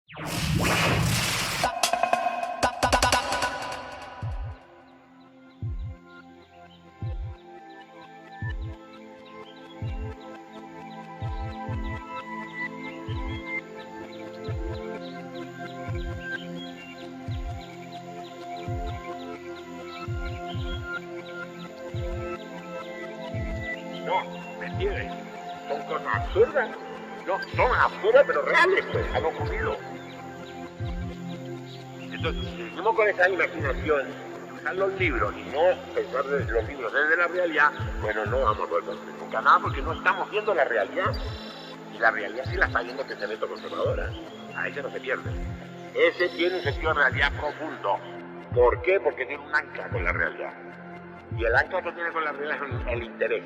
No, ¿me entiendes? Son cosas absurdas. No, son absurdas pero reales, pues, han ocurrido. Entonces, si seguimos con esa imaginación, usar los libros y no pensar los libros desde la realidad, bueno, no vamos a poder construir nunca nada porque no estamos viendo la realidad. Y la realidad sí la está viendo el pensamiento conservadora. A ese no se pierde. Ese tiene un sentido de realidad profundo. ¿Por qué? Porque tiene un ancla con la realidad. Y el ancla que tiene con la realidad es el interés.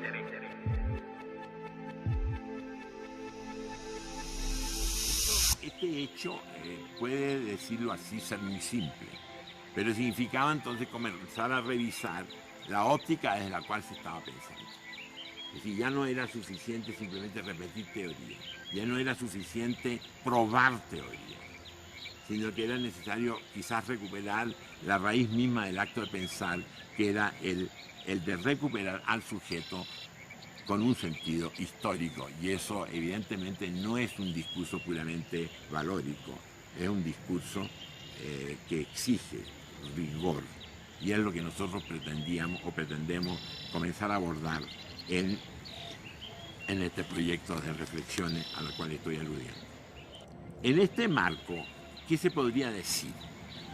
Este hecho, puede decirlo así, ser muy simple, pero significaba entonces comenzar a revisar la óptica desde la cual se estaba pensando. Es decir, ya no era suficiente simplemente repetir teoría, ya no era suficiente probar teoría, sino que era necesario quizás recuperar la raíz misma del acto de pensar, que era el de recuperar al sujeto con un sentido histórico, y eso evidentemente no es un discurso puramente valórico, es un discurso que exige rigor, y es lo que nosotros pretendemos comenzar a abordar en este proyecto de reflexiones a la cual estoy aludiendo. En este marco, ¿qué se podría decir?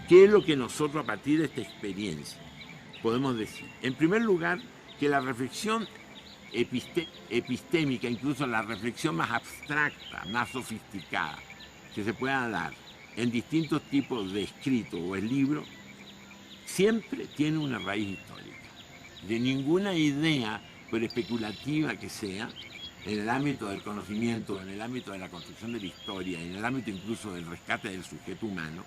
¿Qué es lo que nosotros a partir de esta experiencia podemos decir? En primer lugar, que la reflexión epistémica, incluso la reflexión más abstracta, más sofisticada, que se pueda dar en distintos tipos de escritos o en libros, siempre tiene una raíz histórica. De ninguna idea, por especulativa que sea, en el ámbito del conocimiento, en el ámbito de la construcción de la historia, en el ámbito incluso del rescate del sujeto humano,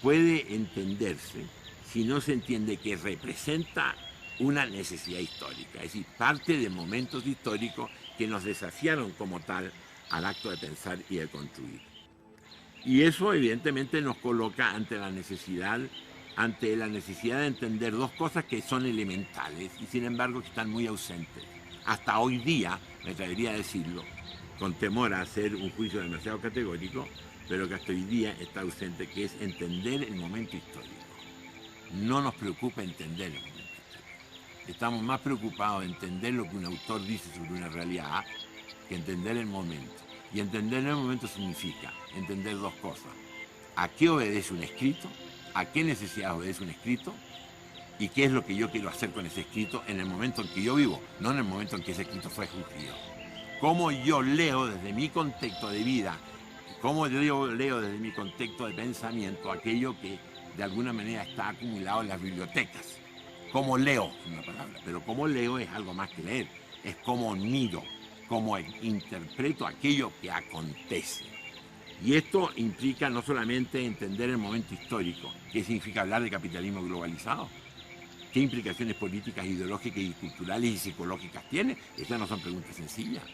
puede entenderse si no se entiende que representa una necesidad histórica, es decir, parte de momentos históricos que nos desafiaron como tal al acto de pensar y de construir. Y eso evidentemente nos coloca ante la necesidad de entender dos cosas que son elementales y sin embargo que están muy ausentes. Hasta hoy día, me atrevería a decirlo, con temor a hacer un juicio demasiado categórico, pero que hasta hoy día está ausente, que es entender el momento histórico. No nos preocupa entender el momento histórico. Estamos más preocupados de entender lo que un autor dice sobre una realidad que entender el momento. Y entender el momento significa entender dos cosas. ¿A qué obedece un escrito? ¿A qué necesidad obedece un escrito? ¿Y qué es lo que yo quiero hacer con ese escrito en el momento en que yo vivo? No en el momento en que ese escrito fue escrito. ¿Cómo yo leo desde mi contexto de vida? ¿Cómo yo leo desde mi contexto de pensamiento aquello que de alguna manera está acumulado en las bibliotecas? ¿Cómo leo? Es una palabra, pero cómo leo es algo más que leer. Es cómo miro, cómo interpreto aquello que acontece. Y esto implica no solamente entender el momento histórico, ¿qué significa hablar de capitalismo globalizado? ¿Qué implicaciones políticas, ideológicas y culturales y psicológicas tiene? Estas no son preguntas sencillas.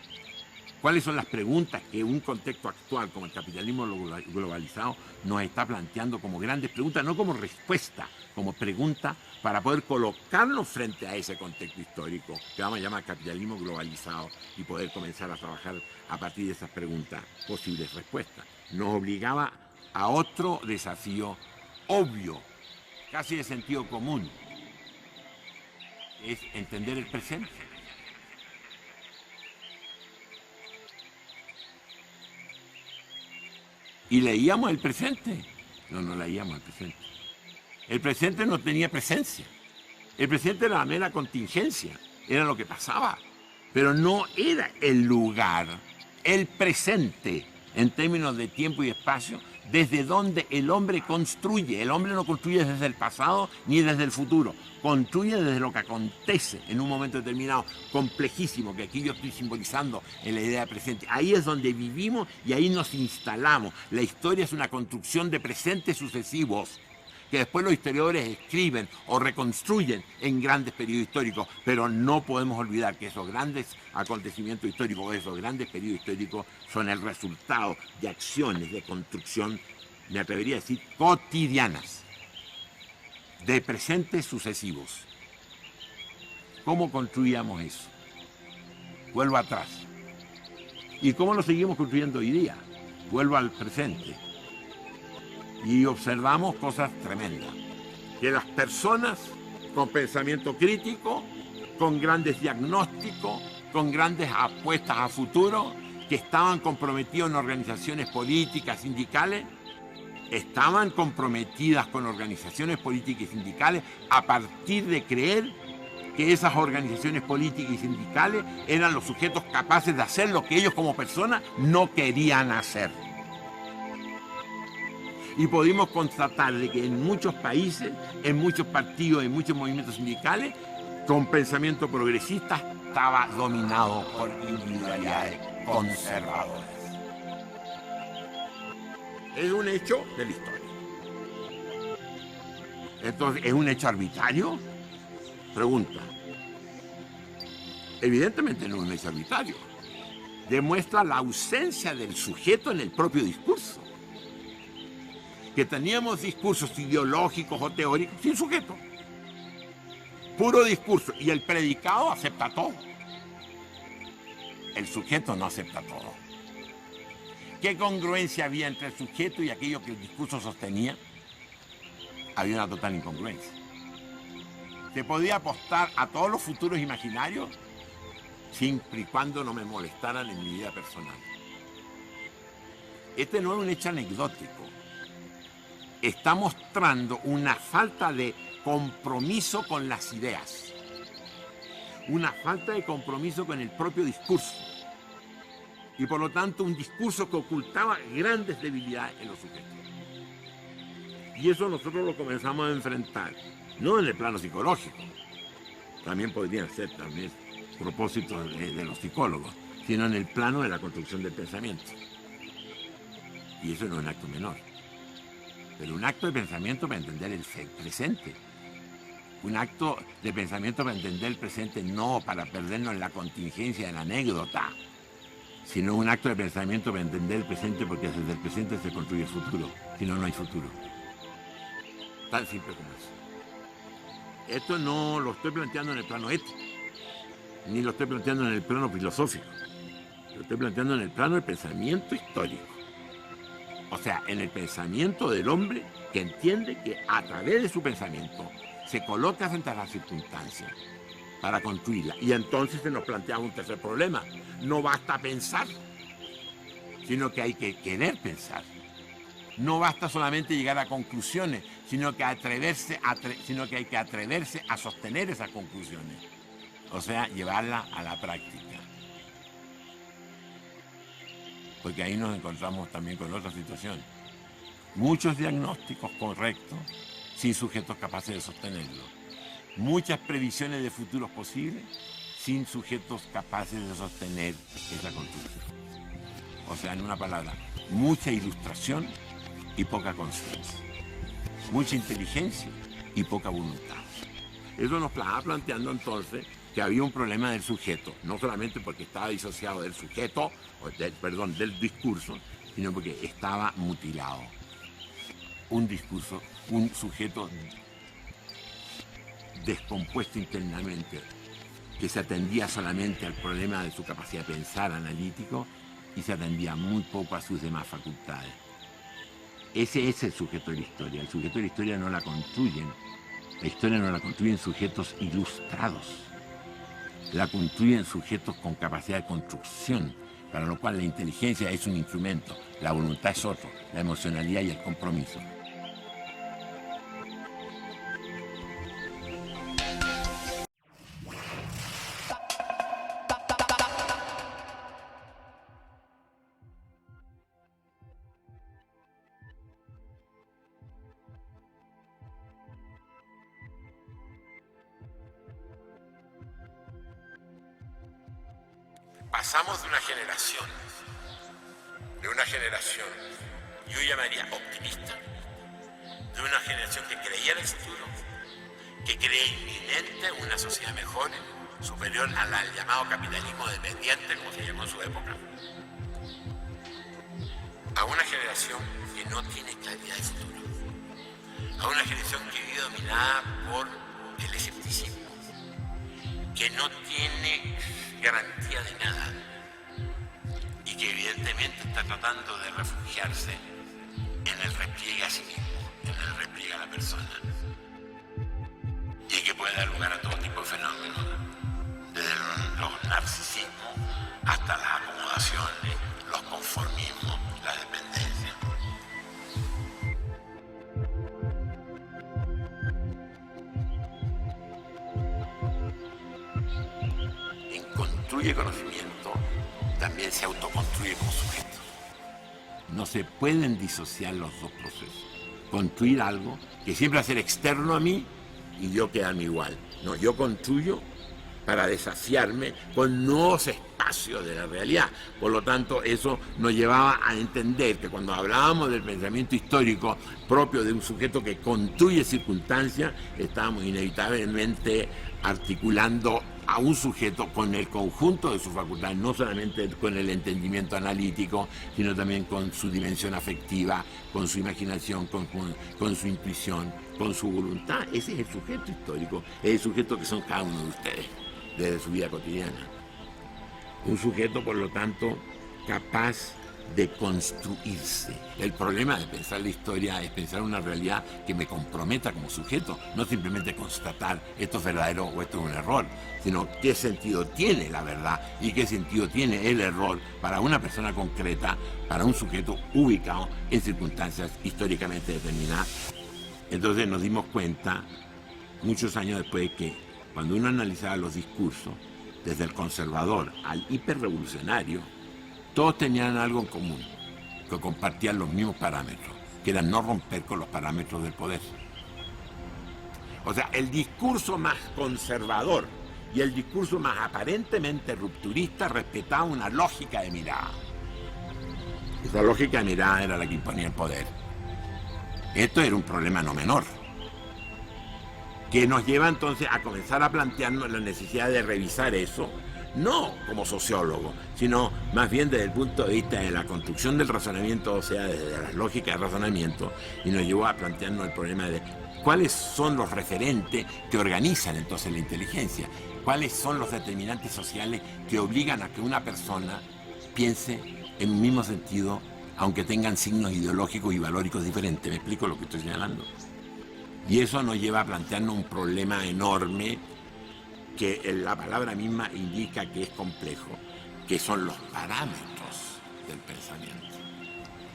¿Cuáles son las preguntas que un contexto actual como el capitalismo globalizado nos está planteando como grandes preguntas, no como respuesta, como pregunta para poder colocarnos frente a ese contexto histórico que vamos a llamar capitalismo globalizado y poder comenzar a trabajar a partir de esas preguntas posibles respuestas? Nos obligaba a otro desafío obvio, casi de sentido común, es entender el presente. ¿Y leíamos el presente? No leíamos el presente. El presente no tenía presencia. El presente era la mera contingencia, era lo que pasaba. Pero no era el lugar, el presente, en términos de tiempo y espacio, desde donde el hombre construye. El hombre no construye desde el pasado ni desde el futuro. Construye desde lo que acontece en un momento determinado, complejísimo, que aquí yo estoy simbolizando en la idea presente. Ahí es donde vivimos y ahí nos instalamos. La historia es una construcción de presentes sucesivos. que después los historiadores escriben o reconstruyen en grandes periodos históricos, pero no podemos olvidar que esos grandes acontecimientos históricos, esos grandes periodos históricos son el resultado de acciones de construcción, me atrevería a decir, cotidianas, de presentes sucesivos. ¿Cómo construíamos eso? Vuelvo atrás. ¿Y cómo lo seguimos construyendo hoy día? Vuelvo al presente. Y observamos cosas tremendas. Que las personas con pensamiento crítico, con grandes diagnósticos, con grandes apuestas a futuro, que estaban comprometidos en organizaciones políticas, sindicales, estaban comprometidas con organizaciones políticas y sindicales a partir de creer que esas organizaciones políticas y sindicales eran los sujetos capaces de hacer lo que ellos como personas no querían hacer. Y pudimos constatar de que en muchos países, en muchos partidos, en muchos movimientos sindicales, con pensamiento progresista estaba dominado por individualidades conservadoras. Es un hecho de la historia. Entonces, ¿es un hecho arbitrario? Pregunta. Evidentemente no es un hecho arbitrario. Demuestra la ausencia del sujeto en el propio discurso. Que teníamos discursos ideológicos o teóricos sin sujeto. Puro discurso. Y el predicado acepta todo. El sujeto no acepta todo. ¿Qué congruencia había entre el sujeto y aquello que el discurso sostenía? Había una total incongruencia. Se podía apostar a todos los futuros imaginarios siempre y cuando no me molestaran en mi vida personal. Este no es un hecho anecdótico. Está mostrando una falta de compromiso con las ideas. Una falta de compromiso con el propio discurso. Y por lo tanto un discurso que ocultaba grandes debilidades en los sujetos. Y eso nosotros lo comenzamos a enfrentar, no en el plano psicológico, también podrían ser propósitos de los psicólogos, sino en el plano de la construcción del pensamiento. Y eso no es un acto menor, pero un acto de pensamiento para entender el presente. Un acto de pensamiento para entender el presente, no para perdernos en la contingencia de la anécdota, sino un acto de pensamiento para entender el presente, porque desde el presente se construye el futuro, si no, no hay futuro. Tan simple como eso. Esto no lo estoy planteando en el plano ético, ni lo estoy planteando en el plano filosófico, lo estoy planteando en el plano del pensamiento histórico. O sea, en el pensamiento del hombre que entiende que a través de su pensamiento se coloca frente a las circunstancias para construirla. Y entonces se nos plantea un tercer problema. No basta pensar, sino que hay que querer pensar. No basta solamente llegar a conclusiones, sino que hay que atreverse a sostener esas conclusiones. O sea, llevarlas a la práctica. Porque ahí nos encontramos también con otra situación. Muchos diagnósticos correctos sin sujetos capaces de sostenerlos. Muchas previsiones de futuros posibles sin sujetos capaces de sostener esa construcción. O sea, en una palabra, mucha ilustración y poca conciencia. Mucha inteligencia y poca voluntad. Eso nos estaba planteando entonces que había un problema del sujeto, no solamente porque estaba disociado del sujeto, del discurso, sino porque estaba mutilado. Un discurso, un sujeto descompuesto internamente, que se atendía solamente al problema de su capacidad de pensar analítico y se atendía muy poco a sus demás facultades. Ese es el sujeto de la historia. El sujeto de la historia no la construyen. La historia no la construyen sujetos ilustrados. La construyen sujetos con capacidad de construcción, para lo cual la inteligencia es un instrumento, la voluntad es otro, la emocionalidad y el compromiso. Pasamos de una generación, yo llamaría optimista, de una generación que creía en el futuro, que creía inminente una sociedad mejor, superior al llamado capitalismo dependiente, como se llamó en su época, a una generación que no tiene claridad de futuro, a una generación que vive dominada por el escepticismo, que no tiene garantía de nada y que evidentemente está tratando de refugiarse en el repliegue a sí mismo, en el repliegue a la persona, y que puede dar lugar a todo tipo de fenómenos, desde los narcisismos hasta las acomodaciones, los conformismos, la dependencia. En construye conocimiento, también se autoconstruye como sujeto. No se pueden disociar los dos procesos. Construir algo que siempre va a ser externo a mí y yo quedarme igual. No, yo construyo para desafiarme con nuevos espacios de la realidad. Por lo tanto, eso nos llevaba a entender que cuando hablábamos del pensamiento histórico propio de un sujeto que construye circunstancias, estábamos inevitablemente articulando a un sujeto con el conjunto de sus facultades, no solamente con el entendimiento analítico, sino también con su dimensión afectiva, con su imaginación, con su intuición, con su voluntad. Ese es el sujeto histórico, es el sujeto que son cada uno de ustedes, desde su vida cotidiana. Un sujeto, por lo tanto, capaz de construirse. El problema de pensar la historia es pensar una realidad que me comprometa como sujeto, no simplemente constatar esto es verdadero o esto es un error, sino qué sentido tiene la verdad y qué sentido tiene el error para una persona concreta, para un sujeto ubicado en circunstancias históricamente determinadas. Entonces nos dimos cuenta, muchos años después, que cuando uno analizaba los discursos, desde el conservador al hiperrevolucionario, todos tenían algo en común, que compartían los mismos parámetros, que era no romper con los parámetros del poder. O sea, el discurso más conservador y el discurso más aparentemente rupturista respetaba una lógica de mirada. Esa lógica de mirada era la que imponía el poder. Esto era un problema no menor, que nos lleva entonces a comenzar a plantearnos la necesidad de revisar eso, no como sociólogo, sino más bien desde el punto de vista de la construcción del razonamiento, o sea, desde las lógicas de razonamiento, y nos llevó a plantearnos el problema de cuáles son los referentes que organizan entonces la inteligencia, cuáles son los determinantes sociales que obligan a que una persona piense en un mismo sentido, aunque tengan signos ideológicos y valóricos diferentes. ¿Me explico lo que estoy señalando? Y eso nos lleva a plantearnos un problema enorme que la palabra misma indica que es complejo, que son los parámetros del pensamiento.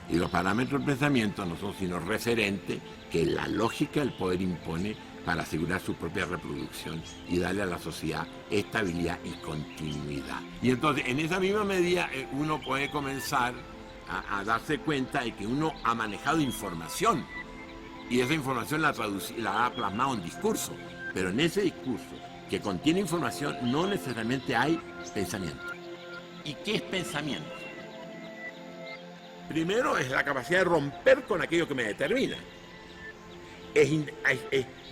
Y los parámetros del pensamiento no son sino referentes que la lógica del poder impone para asegurar su propia reproducción y darle a la sociedad estabilidad y continuidad. Y entonces, en esa misma medida, uno puede comenzar a darse cuenta de que uno ha manejado información y esa información la ha plasmado en discurso, pero en ese discurso que contiene información no necesariamente hay pensamiento. ¿Y qué es pensamiento? Primero es la capacidad de romper con aquello que me determina. Es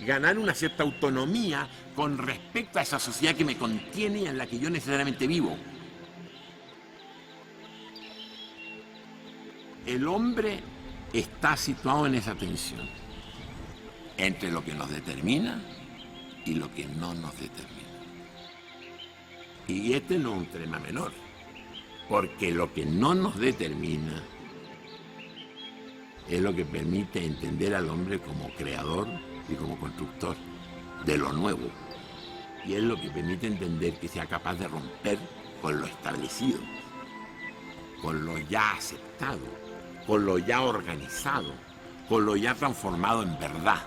ganar una cierta autonomía con respecto a esa sociedad que me contiene y en la que yo necesariamente vivo. El hombre está situado en esa tensión entre lo que nos determina y lo que no nos determina. Y este no es un tema menor, porque lo que no nos determina es lo que permite entender al hombre como creador y como constructor de lo nuevo. Y es lo que permite entender que sea capaz de romper con lo establecido, con lo ya aceptado, con lo ya organizado, con lo ya transformado en verdad.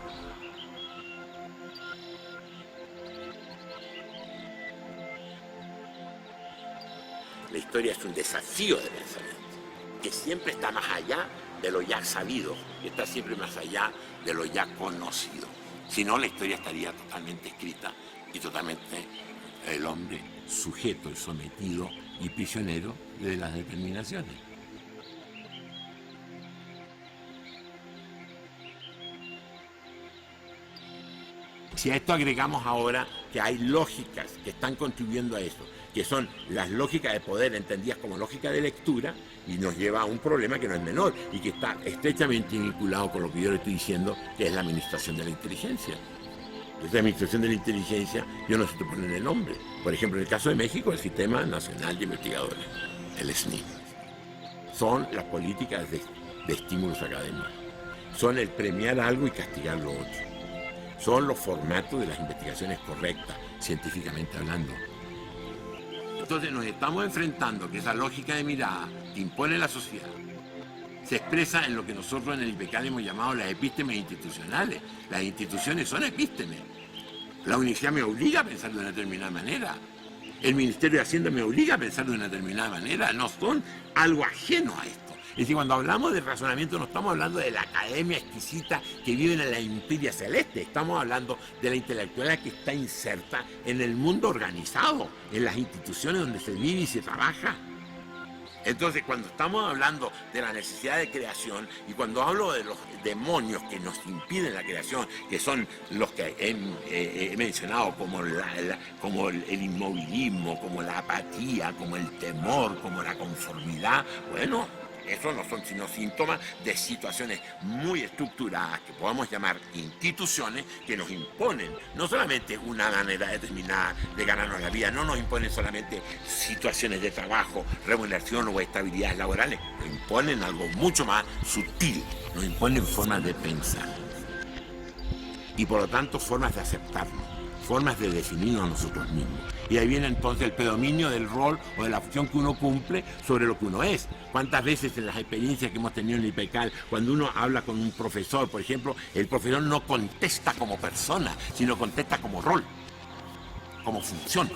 La historia es un desafío de pensamiento, que siempre está más allá de lo ya sabido, que está siempre más allá de lo ya conocido. Si no, la historia estaría totalmente escrita y totalmente el hombre sujeto y sometido y prisionero de las determinaciones. Si a esto agregamos ahora que hay lógicas que están contribuyendo a eso, que son las lógicas de poder entendidas como lógica de lectura, y nos lleva a un problema que no es menor y que está estrechamente vinculado con lo que yo le estoy diciendo, que es la administración de la inteligencia. Esa administración de la inteligencia, yo no sé si poner el nombre. Por ejemplo, en el caso de México, el Sistema Nacional de Investigadores, el SNI. Son las políticas de estímulos académicos. Son el premiar algo y castigar lo otro. Son los formatos de las investigaciones correctas, científicamente hablando. Entonces nos estamos enfrentando que esa lógica de mirada que impone la sociedad se expresa en lo que nosotros en el IPECAL hemos llamado las epístemes institucionales. Las instituciones son epístemes. La universidad me obliga a pensar de una determinada manera. El Ministerio de Hacienda me obliga a pensar de una determinada manera. No son algo ajeno a esto. Es decir, cuando hablamos de razonamiento no estamos hablando de la academia exquisita que vive en la imperia celeste. Estamos hablando de la intelectualidad que está inserta en el mundo organizado, en las instituciones donde se vive y se trabaja. Entonces, cuando estamos hablando de la necesidad de creación y cuando hablo de los demonios que nos impiden la creación, que son los que he mencionado como, como el inmovilismo, como la apatía, como el temor, como la conformidad, bueno, eso no son sino síntomas de situaciones muy estructuradas que podemos llamar instituciones que nos imponen no solamente una manera determinada de ganarnos la vida, no nos imponen solamente situaciones de trabajo, remuneración o estabilidades laborales, nos imponen algo mucho más sutil, nos imponen formas de pensar y por lo tanto formas de aceptarnos, formas de definirnos a nosotros mismos. Y ahí viene entonces el predominio del rol o de la función que uno cumple sobre lo que uno es. ¿Cuántas veces en las experiencias que hemos tenido en el IPECAL, cuando uno habla con un profesor, por ejemplo, el profesor no contesta como persona, sino contesta como rol, como función?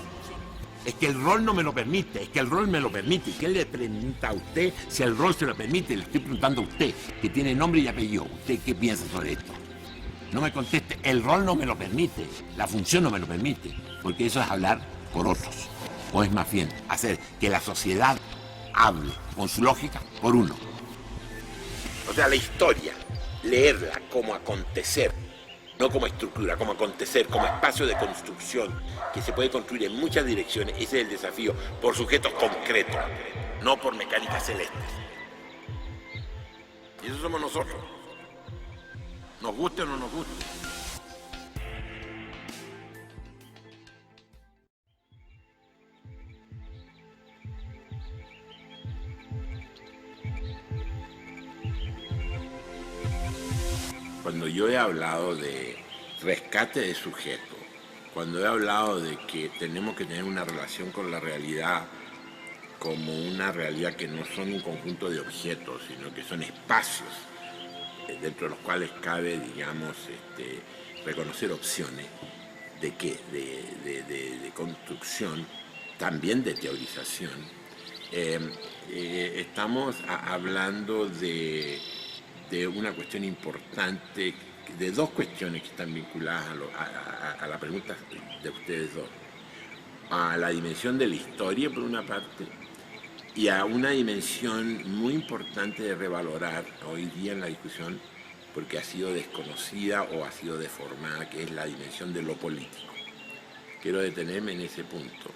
Es que el rol no me lo permite, es que el rol me lo permite. ¿Y qué le pregunta a usted si el rol se lo permite? Le estoy preguntando a usted, que tiene nombre y apellido. ¿Usted qué piensa sobre esto? No me conteste, el rol no me lo permite, la función no me lo permite, porque eso es hablar por otros, o es más bien hacer que la sociedad hable con su lógica por uno. O sea, la historia, leerla como acontecer, no como estructura, como acontecer, como espacio de construcción, que se puede construir en muchas direcciones, ese es el desafío, por sujetos concretos, no por mecánicas celestes. Y eso somos nosotros. Nos guste o no nos guste. Cuando yo he hablado de rescate de sujeto, cuando he hablado de que tenemos que tener una relación con la realidad como una realidad que no son un conjunto de objetos, sino que son espacios dentro de los cuales cabe, digamos, reconocer opciones de qué, de construcción, también de teorización. Estamos hablando de una cuestión importante, de dos cuestiones que están vinculadas a la pregunta de ustedes dos. A la dimensión de la historia, por una parte, y a una dimensión muy importante de revalorar hoy día en la discusión, porque ha sido desconocida o ha sido deformada, que es la dimensión de lo político. Quiero detenerme en ese punto.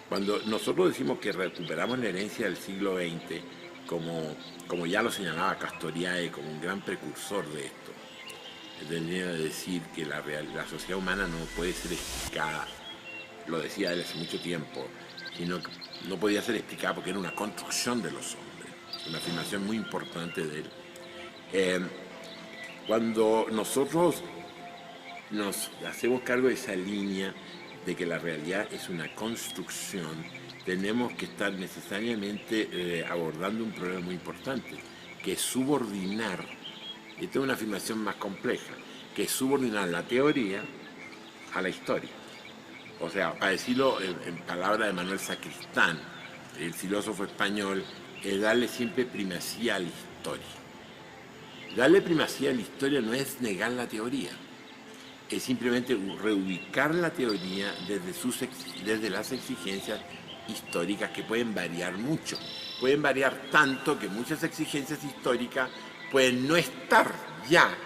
Cuando nosotros decimos que recuperamos la herencia del siglo XX, como ya lo señalaba Castoriadis como un gran precursor de esto, tendría que decir que la sociedad humana no puede ser explicada, lo decía él hace mucho tiempo, sino que no podía ser explicada porque era una construcción de los hombres, una afirmación muy importante de él. Cuando nosotros nos hacemos cargo de esa línea de que la realidad es una construcción, tenemos que estar necesariamente abordando un problema muy importante, que es subordinar, esta es una afirmación más compleja, que es subordinar la teoría a la historia. O sea, para decirlo en palabras de Manuel Sacristán, el filósofo español, es darle siempre primacía a la historia. Darle primacía a la historia no es negar la teoría, es simplemente reubicar la teoría desde las exigencias históricas que pueden variar mucho. Pueden variar tanto que muchas exigencias históricas pueden no estar ya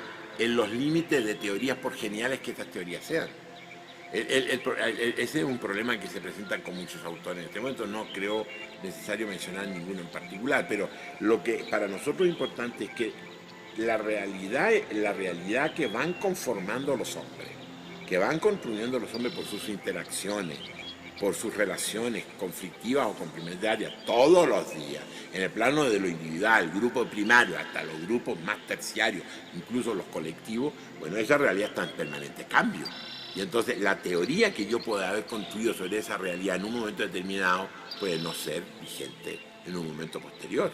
en los límites de teorías, por geniales que estas teorías sean. Ese es un problema que se presenta con muchos autores en este momento. No creo necesario mencionar ninguno en particular, pero lo que para nosotros es importante es que la realidad que van conformando los hombres, que van construyendo los hombres por sus interacciones, por sus relaciones conflictivas o complementarias todos los días, en el plano de lo individual, grupo primario, hasta los grupos más terciarios, incluso los colectivos, bueno, esa realidad está en permanente cambio. Y entonces la teoría que yo pueda haber construido sobre esa realidad en un momento determinado puede no ser vigente en un momento posterior.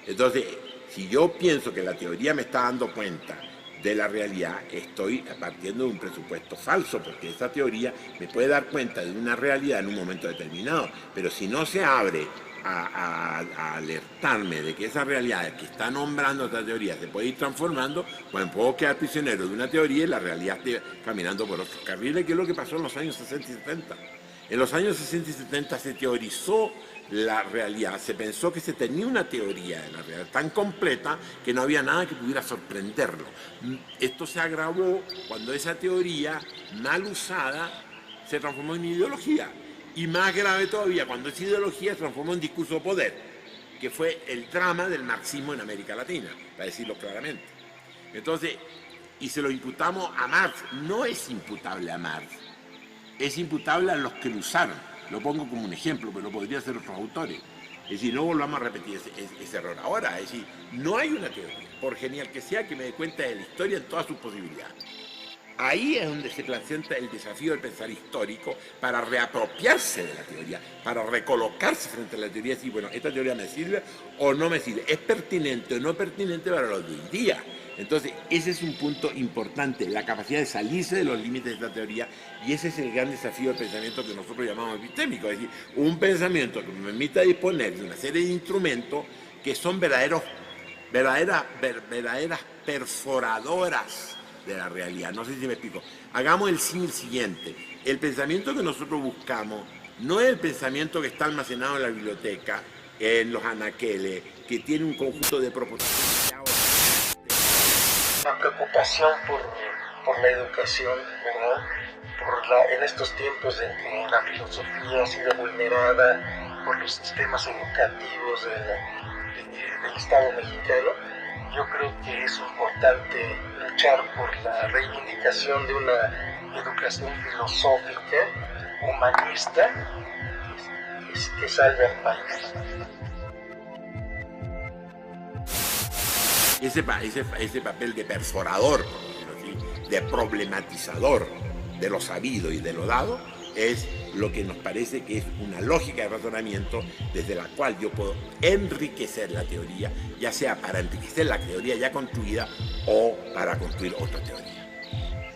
Entonces, si yo pienso que la teoría me está dando cuenta de la realidad, estoy partiendo de un presupuesto falso, porque esa teoría me puede dar cuenta de una realidad en un momento determinado, pero si no se abre a alertarme de que esa realidad que está nombrando esta teoría se puede ir transformando, pues puedo quedar prisionero de una teoría y la realidad esté caminando por otros carriles, que es lo que pasó en los años 60 y 70. En los años 60 y 70 se teorizó la realidad, se pensó que se tenía una teoría de la realidad tan completa que no había nada que pudiera sorprenderlo. Esto se agravó cuando esa teoría, mal usada, se transformó en ideología. Y más grave todavía, cuando esa ideología se transformó en discurso de poder, que fue el drama del marxismo en América Latina, para decirlo claramente. Entonces, y se lo imputamos a Marx. No es imputable a Marx, es imputable a los que lo usaron. Lo pongo como un ejemplo, pero podría ser otros autores. Es decir, no volvamos a repetir ese error. Ahora, es decir, no hay una teoría, por genial que sea, que me dé cuenta de la historia en todas sus posibilidades. Ahí es donde se presenta el desafío del pensar histórico para reapropiarse de la teoría, para recolocarse frente a la teoría y decir, bueno, esta teoría me sirve o no me sirve, es pertinente o no pertinente para los de hoy día. Entonces, ese es un punto importante, la capacidad de salirse de los límites de esta teoría, y ese es el gran desafío del pensamiento que nosotros llamamos epistémico, es decir, un pensamiento que me permita disponer de una serie de instrumentos que son verdaderas perforadoras de la realidad. No sé si me explico. Hagamos el símil siguiente. El pensamiento que nosotros buscamos no es el pensamiento que está almacenado en la biblioteca, en los anaqueles, que tiene un conjunto de proposiciones. La preocupación por la educación, ¿verdad? En estos tiempos en que la filosofía ha sido vulnerada por los sistemas educativos del Estado mexicano, yo creo que es importante luchar por la reivindicación de una educación filosófica, humanista, que salve al país. Ese papel de perforador, por decirlo así, de problematizador de lo sabido y de lo dado, es lo que nos parece que es una lógica de razonamiento desde la cual yo puedo enriquecer la teoría, ya sea para enriquecer la teoría ya construida o para construir otra teoría.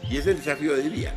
Y ese es el desafío del día.